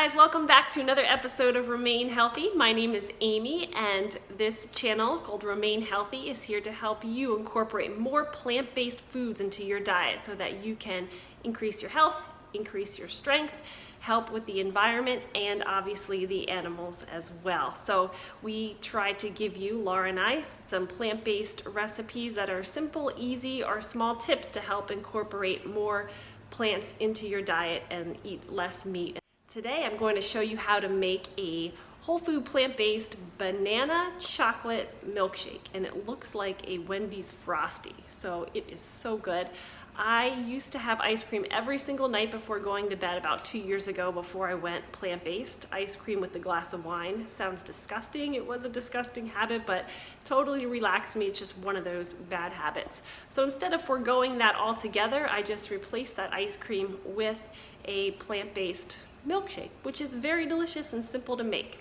guys, welcome back to another episode of Remain Healthy. My name is Amy, and this channel called Remain Healthy is here to help you incorporate more plant-based foods into your diet so that you can increase your health, increase your strength, help with the environment, and obviously the animals as well. So we try to give you, Laura and I, some plant-based recipes that are simple, easy, or small tips to help incorporate more plants into your diet and eat less meat. Today I'm going to show you how to make a whole food plant-based banana chocolate milkshake, and it looks like a Wendy's Frosty, so it is so good. I used to have ice cream every single night before going to bed about 2 years ago before I went plant-based. Ice cream with a glass of wine. Sounds disgusting. It was a disgusting habit, but totally relaxed me. It's just one of those bad habits. So instead of foregoing that altogether, I just replaced that ice cream with a plant-based milkshake, which is very delicious and simple to make.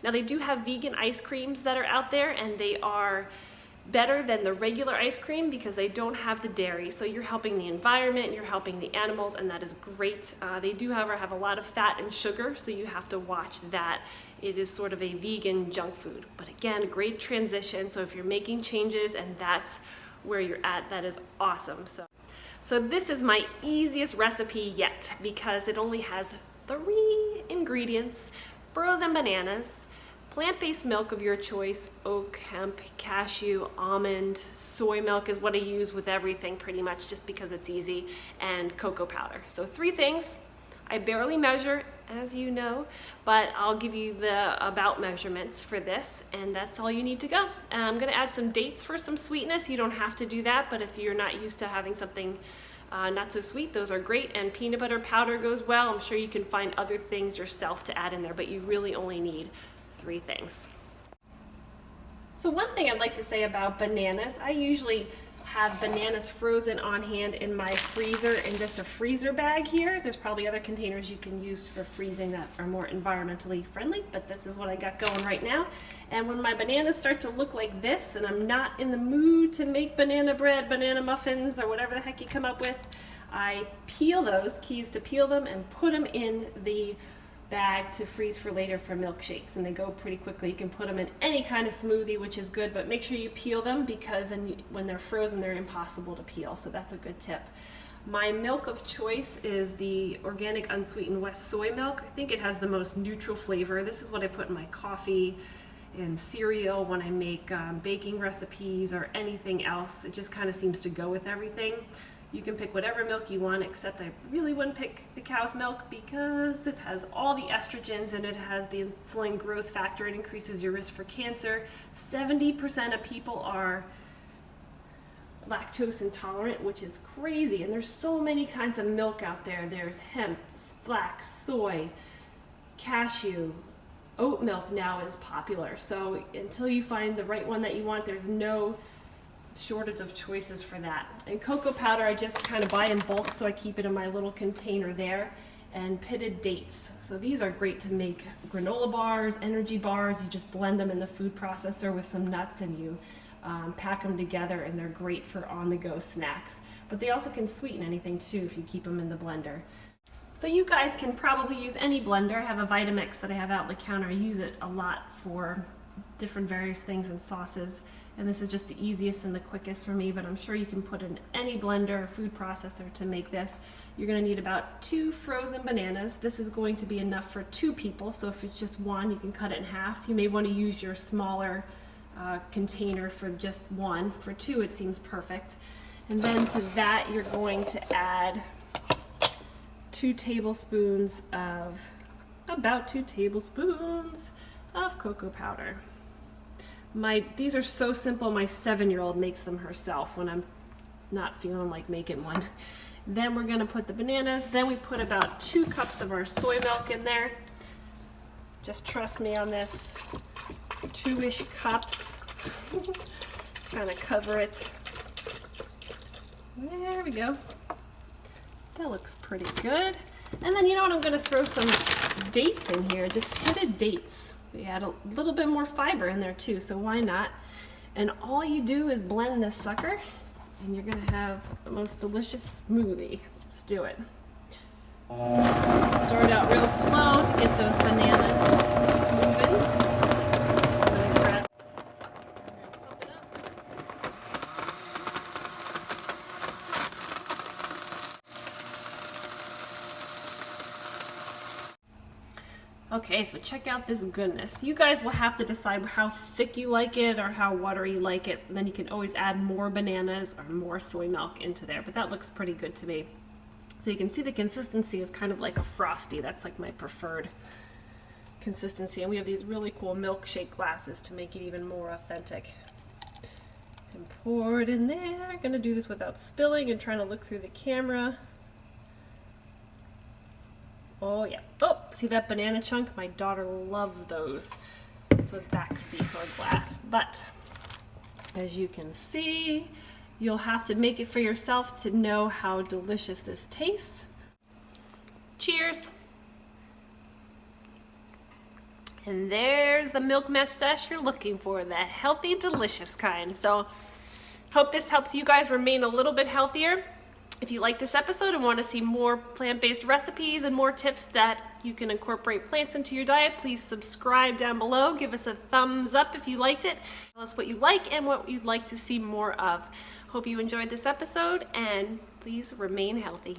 Now they do have vegan ice creams that are out there, and they are better than the regular ice cream because they don't have the dairy, so you're helping the environment, you're helping the animals, and that is great. They do, however, have a lot of fat and sugar, so you have to watch that. It is sort of a vegan junk food, but again, great transition. So if you're making changes and that's where you're at, that is awesome. So this is my easiest recipe yet because it only has 3 ingredients: frozen bananas, plant-based milk of your choice, oat, hemp, cashew, almond, soy milk is what I use with everything pretty much just because it's easy, and cocoa powder. So 3 things. I barely measure, as you know, but I'll give you the about measurements for this, and that's all you need to go. I'm gonna add some dates for some sweetness. You don't have to do that, but if you're not used to having something not so sweet, those are great, and peanut butter powder goes well. I'm sure you can find other things yourself to add in there, but you really only need 3 things. So one thing I'd like to say about bananas, I usually have bananas frozen on hand in my freezer in just a freezer bag here. There's probably other containers you can use for freezing that are more environmentally friendly, but this is what I got going right now. And when my bananas start to look like this and I'm not in the mood to make banana bread, banana muffins, or whatever the heck you come up with, I peel those, keys to peel them, and put them in the bag to freeze for later for milkshakes, and they go pretty quickly. You can put them in any kind of smoothie, which is good, but make sure you peel them because then when they're frozen, they're impossible to peel, so that's a good tip. My milk of choice is the organic unsweetened West soy milk. I think it has the most neutral flavor. This is what I put in my coffee and cereal when I make baking recipes or anything else. It just kind of seems to go with everything. You can pick whatever milk you want, except I really wouldn't pick the cow's milk because it has all the estrogens and it has the insulin growth factor. It increases your risk for cancer. 70% of people are lactose intolerant, which is crazy. And there's so many kinds of milk out there. There's hemp, flax, soy, cashew, oat milk now is popular. So until you find the right one that you want, there's no shortage of choices for that. And cocoa powder I just kind of buy in bulk, so I keep it in my little container there. And pitted dates. So these are great to make granola bars, energy bars. You just blend them in the food processor with some nuts and you pack them together, and they're great for on-the-go snacks. But they also can sweeten anything too if you keep them in the blender. So you guys can probably use any blender. I have a Vitamix that I have out on the counter. I use it a lot for different various things and sauces. And this is just the easiest and the quickest for me, but I'm sure you can put in any blender or food processor to make this. You're going to need about 2 frozen bananas. This is going to be enough for 2 people, so if it's just 1, you can cut it in half. You may want to use your smaller container for just 1. For 2, it seems perfect. And then to that, you're going to add 2 tablespoons of, about 2 tablespoons of cocoa powder. These are so simple, my 7-year-old makes them herself when I'm not feeling like making one. Then we're gonna put the bananas, then we put about 2 cups of our soy milk in there. Just trust me on this, 2-ish cups. Kind of cover it. There we go. That looks pretty good. And then you know what, I'm gonna throw some dates in here, just pitted dates. We add a little bit more fiber in there too, so why not? And all you do is blend this sucker, and you're gonna have the most delicious smoothie. Let's do it. Start out real slow to get those bananas moving. I'm gonna grab and pump it up. Okay, so check out this goodness. You guys will have to decide how thick you like it or how watery you like it. And then you can always add more bananas or more soy milk into there, but that looks pretty good to me. So you can see the consistency is kind of like a Frosty. That's like my preferred consistency. And we have these really cool milkshake glasses to make it even more authentic. And pour it in there. I'm gonna do this without spilling and trying to look through the camera. Oh yeah. Oh, see that banana chunk? My daughter loves those. So that could be her glass. But as you can see, you'll have to make it for yourself to know how delicious this tastes. Cheers. And there's the milk mustache you're looking for, the healthy, delicious kind. So hope this helps you guys remain a little bit healthier. If you like this episode and want to see more plant-based recipes and more tips that you can incorporate plants into your diet, please subscribe down below. Give us a thumbs up if you liked it. Tell us what you like and what you'd like to see more of. Hope you enjoyed this episode, and please remain healthy.